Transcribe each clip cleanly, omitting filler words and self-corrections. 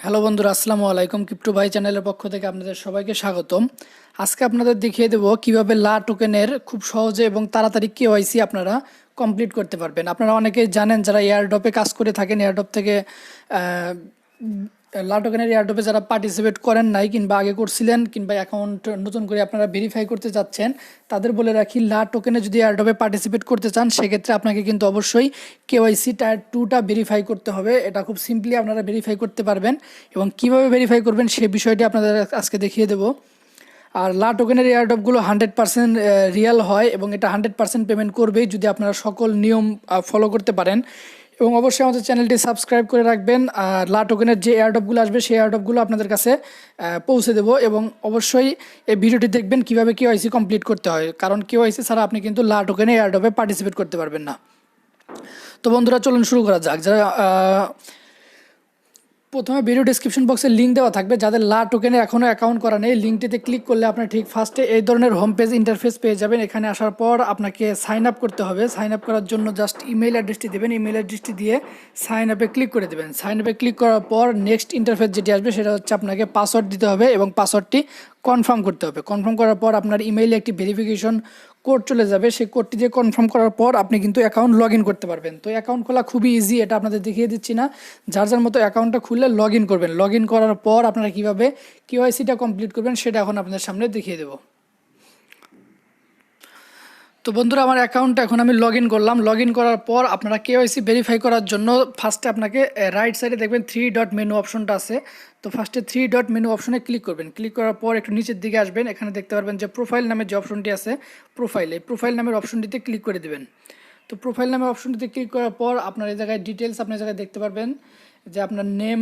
Hello বন্ধুরা, আসসালামু আলাইকুম। ক্রিপ্টো ভাই চ্যানেলের পক্ষ থেকে আপনাদের সবাইকে স্বাগতম। আজকে আপনাদের দেখিয়ে দেব কিভাবে লা টোকেনের খুব সহজে এবং তাড়াতাড়ি কেওয়াইসি আপনারা কমপ্লিট করতে পারবেন। আপনারা অনেকেই জানেন যারা এয়ারড্রপে কাজ করে থাকেন, এয়ারড্রপ থেকে লা টোকেনের এয়ারড্রপে যারা পার্টিসিপেট করেন নাই কিংবা আগে করছিলেন কিংবা অ্যাকাউন্ট নতুন করে আপনারা ভেরিফাই করতে যাচ্ছেন, তাদের বলে রাখি লা টোকেনে যদি এয়ারড্রপে পার্টিসিপেট করতে চান সেক্ষেত্রে আপনাকে কিন্তু অবশ্যই কেওয়াইসি টায়ার 2টা ভেরিফাই করতে হবে। এটা খুব সিম্পলি আপনারা ভেরিফাই করতে পারবেন এবং কীভাবে ভেরিফাই করবেন সে বিষয়টি আপনাদের আজকে দেখিয়ে দেবো। আর লা টোকেনের এয়ারড্রপগুলো 100% রিয়েল হয় এবং এটা 100% পেমেন্ট করবেই যদি আপনারা সকল নিয়ম ফলো করতে পারেন। এবং অবশ্যই আমাদের চ্যানেলটি সাবস্ক্রাইব করে রাখবেন। আর লা টোকেনের যে এয়ারড্রপগুলো আসবে সেই এয়ারড্রপগুলো আপনাদের কাছে পৌঁছে দেবো এবং অবশ্যই এই ভিডিওটি দেখবেন কীভাবে কেওয়াইসি কমপ্লিট করতে হয়, কারণ কেওয়াইসি ছাড়া আপনি কিন্তু লা টোকেনের এয়ারড্রপে পার্টিসিপেট করতে পারবেন না। তো বন্ধুরা চলুন শুরু করা যাক। যারা প্রথমে ভিডিও ডিসক্রিপশন বক্সে লিঙ্ক দেওয়া থাকবে, যাদের লা টোকেনে এখনও অ্যাকাউন্ট করা নেই লিঙ্কটিতে ক্লিক করলে আপনার ঠিক ফার্স্টে এই ধরনের হোম পেজ ইন্টারফেস পেয়ে যাবেন। এখানে আসার পর আপনাকে সাইন আপ করতে হবে। সাইন আপ করার জন্য জাস্ট ইমেল অ্যাড্রেসটি দেবেন, ইমেল অ্যাড্রেসটি দিয়ে সাইন আপে ক্লিক করে দেবেন। সাইন আপে ক্লিক করার পর নেক্সট ইন্টারফেস যেটি আসবে সেটা হচ্ছে আপনাকে পাসওয়ার্ড দিতে হবে এবং পাসওয়ার্ডটি কনফার্ম করতে হবে। কনফার্ম করার পর আপনার ইমেইলে একটি ভেরিফিকেশন কোড চলে যাবে, সেই কোডটি দিয়ে কনফার্ম করার পর আপনি কিন্তু অ্যাকাউন্ট লগ ইন করতে পারবেন। তো অ্যাকাউন্ট খোলা খুবই ইজি, এটা আপনাদের দেখিয়ে দিচ্ছি না। যার যার মতো অ্যাকাউন্টটা খুললে লগ ইন করবেন। লগ ইন করার পর আপনারা কীভাবে কেওয়াইসিটা কমপ্লিট করবেন সেটা এখন আপনাদের সামনে দেখিয়ে দেবো। তো বন্ধুরা আমার অ্যাকাউন্টটা এখন আমি লগ ইন করলাম। লগ ইন করার পর আপনারা কেওয়াইসি ভেরিফাই করার জন্য ফার্স্টে আপনাকে রাইট সাইডে দেখবেন 3 ডট মেনু অপশনটা আছে। তো ফার্স্টে 3 ডট মেনু অপশনে ক্লিক করবেন। ক্লিক করার পর একটু নিচের দিকে আসবেন, এখানে দেখতে পারবেন যে প্রোফাইল নামের যে অপশনটি আছে, এই প্রোফাইল নামের অপশনটিতে ক্লিক করে দেবেন। তো প্রোফাইল নামের অপশনটিতে ক্লিক করার পর আপনার এই জায়গায় ডিটেলস আপনার জায়গায় দেখতে পারবেন যে আপনার নেম,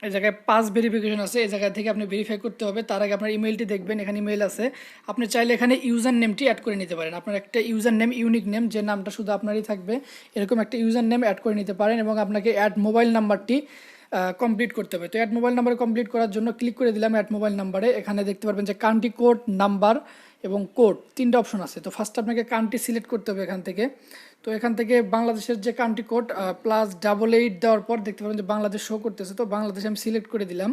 এই জায়গায় পাস ভেরিফিকেশন আছে, এই জায়গা থেকে আপনি ভেরিফাই করতে হবে। তার আগে আপনার ইমেলটি দেখবেন, এখানে ইমেল আছে। আপনি চাইলে এখানে ইউজার নেমটি অ্যাড করে নিতে পারেন। আপনার একটা ইউজার নেম, ইউনিক নেম, যে নামটা শুধু আপনারই থাকবে, এরকম একটা ইউজার নেম অ্যাড করে নিতে পারেন। এবং আপনাকে অ্যাড মোবাইল নাম্বারটি কমপ্লিট করতে হবে। তো অ্যাড মোবাইল নাম্বার কমপ্লিট করার জন্য ক্লিক করে দিলাম অ্যাড মোবাইল নাম্বারে। এখানে দেখতে পারবেন যে কান্ট্রি কোড, নাম্বার এবং কোড 3টা অপশন আছে। তো ফার্স্ট আপনাকে কান্ট্রি সিলেক্ট করতে হবে এখান থেকে। তো এখান থেকে বাংলাদেশের যে কান্ট্রি কোড +88 দেওয়ার পর দেখতে পাবেন যে বাংলাদেশ শো করতেছে। তো বাংলাদেশ আমি সিলেক্ট করে দিলাম।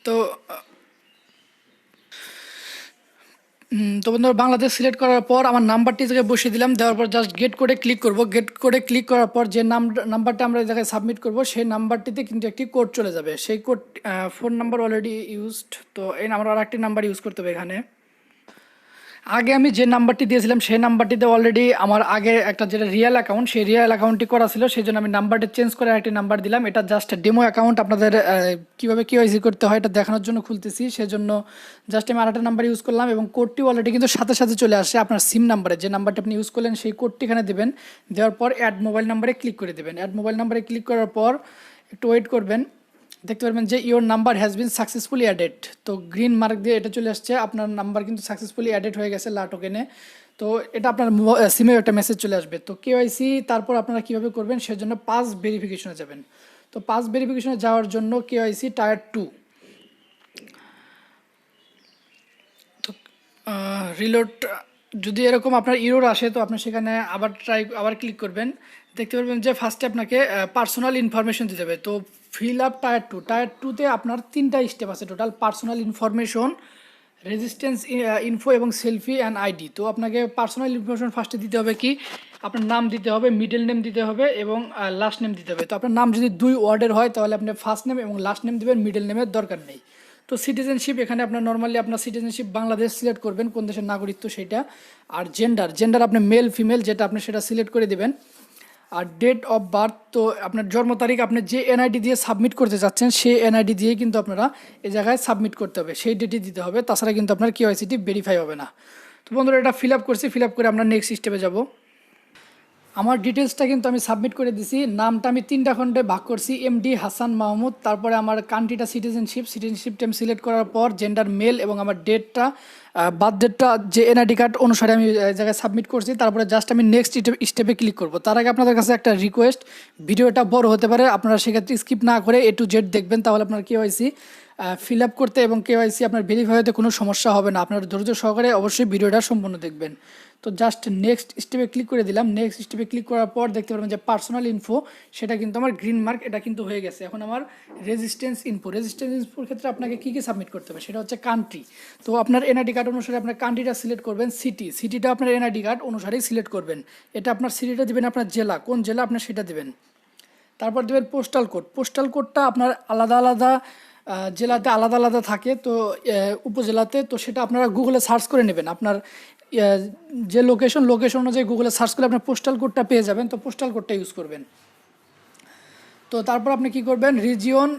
তো বন্ধুরা বাংলাদেশ সিলেক্ট করার পর আমার নাম্বারটি জায়গায় বসিয়ে দিলাম। দেওয়ার পর জাস্ট গেট কোডে ক্লিক করব। গেট কোডে ক্লিক করার পর যে নাম্বারটা আমরা এই জায়গায় সাবমিট করব সেই নাম্বারটিতে কিন্তু একটি কোড চলে যাবে। সেই code phone number already used, তো এই আমরা আর একটি নাম্বার ইউজ করতে হবে। এখানে আগে আমি যে নাম্বারটি দিয়েছিলাম সেই নাম্বারটিতে অলরেডি আমার আগে একটা যেটা রিয়েল অ্যাকাউন্ট, সেই রিয়েল অ্যাকাউন্টটি করা ছিল, সেই জন্য আমি নাম্বারটি চেঞ্জ করে একটি নাম্বার দিলাম। এটা জাস্ট ডেমো অ্যাকাউন্ট, আপনাদের কীভাবে কেওয়াইসি করতে হয় এটা দেখানোর জন্য খুলতেছি, সেজন্য জাস্ট আমি আরেকটা নাম্বার ইউজ করলাম এবং কোডটি অলরেডি কিন্তু সাথে সাথে চলে আসে আপনার সিম নাম্বারে। যে নাম্বারটি আপনি ইউজ করলেন সেই কোডটি এখানে দেবেন। দেওয়ার পর অ্যাড মোবাইল নাম্বারে ক্লিক করে দেবেন। অ্যাড মোবাইল নাম্বারে ক্লিক করার পর একটু ওয়েট করবেন। দেখতে পারবেন যে your number has been successfully added. তো গ্রিন মার্ক দিয়ে এটা চলে আসছে, আপনার নাম্বার কিন্তু সাকসেসফুলি অ্যাডেড হয়ে গেছে লা টোকেনে। তো এটা আপনার সিমে একটা মেসেজ চলে আসবে। তো কেওয়াইসি তারপর আপনারা কীভাবে করবেন সেজন্য পাস ভেরিফিকেশনে যাবেন। তো পাস ভেরিফিকেশনে যাওয়ার জন্য কেওয়াইসি টায়ার 2। তো রিলোড যদি এরকম আপনার ইরোর আসে তো আপনি সেখানে আবার ক্লিক করবেন। দেখতে পারবেন যে ফার্স্টে আপনাকে পার্সোনাল ইনফরমেশন দিতে হবে। তো ফিল আপ টায়ার 2। টায়ার 2তে আপনার 3টা স্টেপ আছে total: personal information, resistance info এবং সেলফি অ্যান্ড আইডি। তো আপনাকে পার্সোনাল ইনফরমেশন ফার্স্টে দিতে হবে কি, আপনার নাম দিতে হবে, মিডল নেম দিতে হবে এবং লাস্ট নেম দিতে হবে। তো আপনার নাম যদি 2 ওয়ার্ডের হয় তাহলে আপনি ফার্স্ট নেম এবং লাস্ট নেম দেবেন, মিডল নেমের দরকার নেই। তো সিটিজেনশিপ, এখানে আপনার নর্মালি আপনার সিটিজেনশিপ বাংলাদেশ সিলেক্ট করবেন, কোন দেশের নাগরিক তো সেটা। আর জেন্ডার আপনি মেল ফিমেল যেটা আপনি সেটা সিলেক্ট করে দেবেন। আর ডেট অফ বার্থ, তো আপনার জন্ম তারিখ আপনি যে এনআইডি দিয়ে সাবমিট করতে চাচ্ছেন সেই এনআইডি দিয়েই কিন্তু আপনারা এই জায়গায় সাবমিট করতে হবে, সেই ডেটই দিতে হবে, তাছাড়া কিন্তু আপনার কেওয়াইসিটি ভেরিফাই হবে না। তো বন্ধুরা এটা ফিল আপ করছি, ফিল আপ করে আমরা নেক্সট স্টেপে যাব। আমার ডিটেলসটা কিন্তু আমি সাবমিট করে দিছি। নামটা আমি 3টা খণ্ডে ভাগ করছি, এমডি হাসান মাহমুদ। তারপরে আমার কান্ট্রিটা সিটিজেনশিপটা আমি সিলেক্ট করার পর জেন্ডার মেল এবং আমার ডেটটা বার্থ ডেটটা যে এনআইডি কার্ড অনুসারে আমি জায়গায় সাবমিট করছি। তারপরে জাস্ট আমি নেক্সট স্টেপে ক্লিক করব। তার আগে আপনাদের কাছে একটা রিকোয়েস্ট, ভিডিওটা বড় হতে পারে, আপনারা সেক্ষেত্রে স্কিপ না করে A to Z দেখবেন, তাহলে আপনার কেওয়াইসি ফিল আপ করতে এবং কেওয়াইসি আপনার ভেরিফাই হতে কোনো সমস্যা হবে না। আপনার ধৈর্য সহকারে অবশ্যই ভিডিওটা সম্পূর্ণ দেখবেন। তো তো জাস্ট নেক্সট স্টেপে ক্লিক করে দিলাম। নেক্সট স্টেপে ক্লিক করার পর দেখতে পারবেন যে পার্সোনাল ইনফো, সেটা কিন্তু আমার গ্রিন মার্ক, এটা কিন্তু হয়ে গেছে। এখন আমার রেজিস্ট্যান্স ইনফোর ক্ষেত্রে আপনাকে কী কী সাবমিট করতে হবে, সেটা হচ্ছে কান্ট্রি। তো আপনার এনআইডি কার্ড অনুসারে আপনার কান্ট্রিটা সিলেক্ট করবেন। সিটিটা আপনার এনআইডি কার্ড অনুসারেই সিলেক্ট করবেন। এটা আপনার সিটিটা দেবেন, আপনার জেলা কোন জেলা আপনার সেটা দেবেন। তারপর দেবেন পোস্টাল কোডটা আপনার আলাদা আলাদা জেলাতে আলাদা আলাদা থাকে, তো উপজেলাতে, তো সেটা আপনারা গুগলে সার্চ করে নেবেন। আপনার যে লোকেশন অনুযায়ী গুগলে সার্চ করে আপনার পোস্টাল কোডটা পেয়ে যাবেন, তো পোস্টাল কোডটা ইউজ করবেন। তো তারপর আপনি কি করবেন, রিজিয়ন,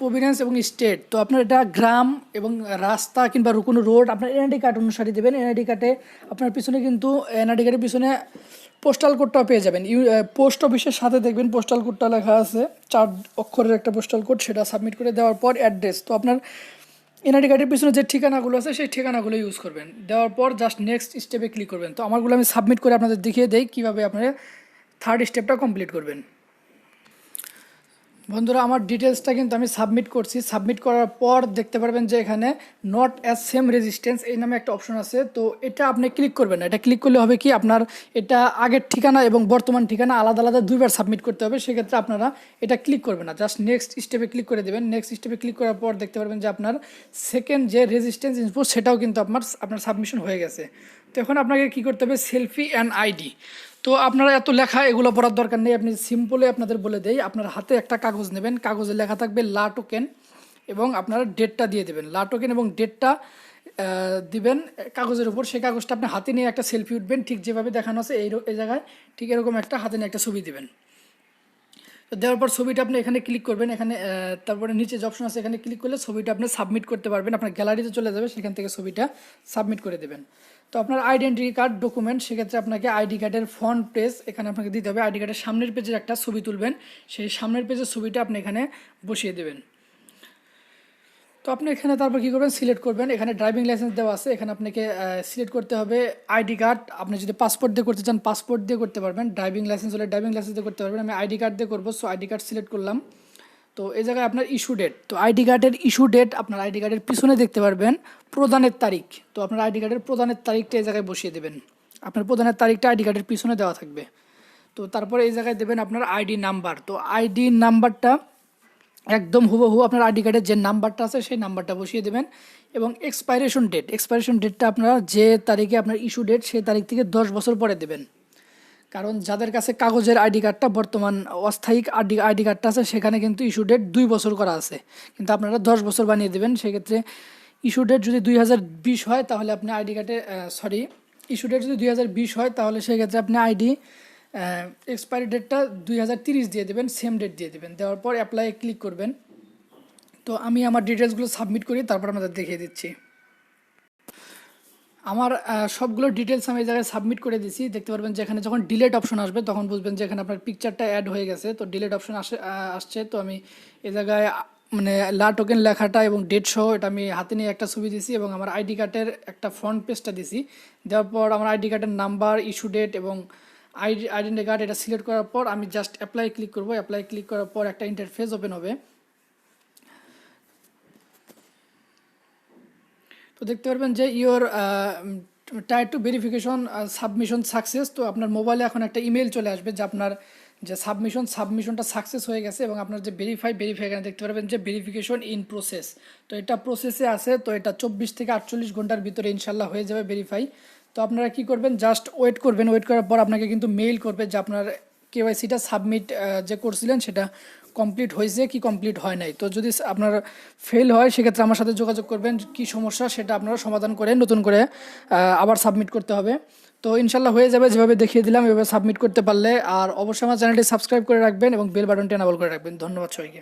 প্রভিডেন্স এবং স্টেট। তো আপনার এটা গ্রাম এবং রাস্তা কিংবা কোনো রোড আপনার এনআইডি কার্ড অনুসারে দেবেন। এনআইডি কার্ডে আপনার পিছনে কিন্তু এনআইডি কার্ডের পিছনে পোস্টাল কোডটাও পেয়ে যাবেন। পোস্ট অফিসের সাথে দেখবেন পোস্টাল কোডটা লেখা আছে, 4 অক্ষরের একটা পোস্টাল কোড, সেটা সাবমিট করে দেওয়ার পর অ্যাড্রেস, তো আপনার এনআইডি কার্ডের পিছনে যে ঠিকানাগুলো আছে সেই ঠিকানাগুলো ইউজ করবেন। দেওয়ার পর জাস্ট নেক্সট স্টেপে ক্লিক করবেন। তো আমারগুলো আমি সাবমিট করে আপনাদের দেখিয়ে দেই কীভাবে আপনারা 3rd স্টেপটা কমপ্লিট করবেন। বন্ধুরা, আমার ডিটেলসটা কিন্তু আমি সাবমিট করছি। সাবমিট করার পর দেখতে পারবেন যে এখানে নট অ্যাজ সেম রেজিস্ট্যান্স এই নামে একটা অপশন আছে। তো এটা আপনি ক্লিক করবেন না। এটা ক্লিক করলে হবে কি, আপনার এটা আগের ঠিকানা এবং বর্তমান ঠিকানা আলাদা আলাদা 2বার সাবমিট করতে হবে। সেক্ষেত্রে আপনারা এটা ক্লিক করবেন না, জাস্ট নেক্সট স্টেপে ক্লিক করে দেবেন। নেক্সট স্টেপে ক্লিক করার পর দেখতে পারবেন যে আপনার সেকেন্ড যে রেজিস্ট্যান্স ইনফো সেটাও কিন্তু আপনার সাবমিশন হয়ে গেছে। তো এখন আপনাকে কী করতে হবে, সেলফি অ্যান্ড আইডি। তো আপনারা এত লেখা এগুলো পড়ার দরকার নেই, আপনি সিম্পলে আপনাদের বলে দেই। আপনার হাতে একটা কাগজ নেবেন, কাগজে লেখা থাকবে লা টোকেন এবং আপনারা ডেটটা দিয়ে দেবেন। লা টোকেন এবং ডেটটা দিবেন কাগজের উপর। সেই কাগজটা আপনি হাতে নিয়ে একটা সেলফি উঠবেন, ঠিক যেভাবে দেখানো আছে এই জায়গায়, ঠিক এরকম একটা হাতে নিয়ে একটা ছবি দেবেন। তো দেওয়ার পর ছবিটা আপনি এখানে ক্লিক করবেন। এখানে তারপরে নিচে যে অপশন আছে এখানে ক্লিক করলে ছবিটা আপনি সাবমিট করতে পারবেন। আপনার গ্যালারিতে চলে যাবে, সেখান থেকে ছবিটা সাবমিট করে দেবেন। তো আপনার আইডেন্টিটি কার্ড ডকুমেন্ট, সেক্ষেত্রে আপনাকে আইডি কার্ডের ফ্রন্ট পেজ এখানে আপনাকে দিতে হবে। আইডি কার্ডের সামনের পেজের একটা ছবি তুলবেন, সেই সামনের পেজের ছবিটা আপনি এখানে বসিয়ে দেবেন। তো আপনি এখানে তারপর কী করবেন, সিলেক্ট করবেন। এখানে ড্রাইভিং লাইসেন্স দেওয়া আছে, এখানে আপনাকে সিলেক্ট করতে হবে আইডি কার্ড। আপনি যদি পাসপোর্ট দিয়ে করতে চান পাসপোর্ট দিয়ে করতে পারবেন, ড্রাইভিং লাইসেন্স হলে ড্রাইভিং লাইসেন্স দিয়ে করতে পারবেন। আমি আইডি কার্ড দিয়ে করবো, সো আইডি কার্ড সিলেক্ট করলাম। তো এই জায়গায় আপনার ইস্যু ডেট, তো আইডি কার্ডের ইস্যু ডেট আপনার আইডি কার্ডের পিছনে দেখতে পারবেন প্রদানের তারিখ। তো আপনার আইডি কার্ডের প্রদানের তারিখটা এই জায়গায় বসিয়ে দেবেন। আপনার প্রদানের তারিখটা আইডি কার্ডের পিছনে দেওয়া থাকবে। তো তারপরে এই জায়গায় দেবেন আপনার আইডি নাম্বার। তো আইডি নাম্বারটা একদম হুবহু আপনার আইডি কার্ডের যে নাম্বারটা আছে সেই নাম্বারটা বসিয়ে দেবেন। এবং এক্সপাইরেশন ডেটটা আপনারা যে তারিখে আপনার ইস্যু ডেট সেই তারিখ থেকে 10 বছর পরে দেবেন। কারণ যাদের কাছে কাগজের আইডি কার্ডটা বর্তমান অস্থায়ী আইডি কার্ডটা আছে সেখানে কিন্তু ইস্যু ডেট 2 বছর করা আছে, কিন্তু আপনারা 10 বছর বানিয়ে দেবেন। সেক্ষেত্রে ইস্যু ডেট যদি 2020 হয় তাহলে আপনি আইডি কার্ডে ইস্যু ডেট যদি 2020 হয় তাহলে সেক্ষেত্রে আপনি আইডি এক্সপায়ারি ডেটটা 2030 দিয়ে দেবেন, সেম ডেট দিয়ে দেবেন। দেওয়ার পর অ্যাপ্লাই ক্লিক করবেন। তো আমি আমার ডিটেলসগুলো সাবমিট করি, তারপর আমাদের দেখিয়ে দিচ্ছি। আমার সবগুলো ডিটেলস আমি এই জায়গায় সাবমিট করে দিছি। দেখতে পারবেন যে এখানে যখন ডিলেট অপশন আসবে তখন বুঝবেন যে এখানে আপনার পিকচারটা অ্যাড হয়ে গেছে। তো ডিলেট অপশন আসছে। তো আমি এই জায়গায় মানে লা টোকেন লেখাটা এবং ডেট সহ এটা আমি হাতে নিয়ে একটা ছবি দিছি এবং আমার আইডি কার্ডের একটা ফ্রন্ট পেজটা দিছি। দেওয়ার পর আমার আইডি কার্ডের নাম্বার, ইস্যু ডেট এবং আইডেন্টি কার্ড এটা সিলেক্ট করার পর আমি জাস্ট অ্যাপ্লাই ক্লিক করব। অ্যাপ্লাই ক্লিক করার পর একটা ইন্টারফেস ওপেন হবে। তো দেখতে পারবেন যে your tier two verification submission success. তো আপনার মোবাইলে এখন একটা ইমেল চলে আসবে যে আপনার যে সাবমিশনটা সাকসেস হয়ে গেছে এবং আপনার যে ভেরিফাই এখানে দেখতে পারবেন যে ভেরিফিকেশন ইন প্রসেস। তো এটা প্রসেসে আছে, তো এটা 24 থেকে 48 ঘন্টার ভিতরে ইনশাল্লাহ হয়ে যাবে ভেরিফাই। তো আপনারা কি করবেন, জাস্ট ওয়েট করবেন। ওয়েট করার পর আপনাকে কিন্তু মেইল করবে যে আপনার কেওয়াইসিটা সাবমিট যে করছিলেন সেটা কমপ্লিট হয়েছে কি কমপ্লিট হয় নাই। তো যদি আপনার ফেল হয় সেক্ষেত্রে আমার সাথে যোগাযোগ করবেন, কি সমস্যা সেটা আপনারা সমাধান করে নতুন করে আবার সাবমিট করতে হবে। তো ইনশাল্লাহ হয়ে যাবে, যেভাবে দেখিয়ে দিলাম এভাবে সাবমিট করতে পারলে। আর অবশ্যই আমার চ্যানেলটি সাবস্ক্রাইব করে রাখবেন এবং বেল বাটনটি এনাবল করে রাখবেন। ধন্যবাদ সবাইকে।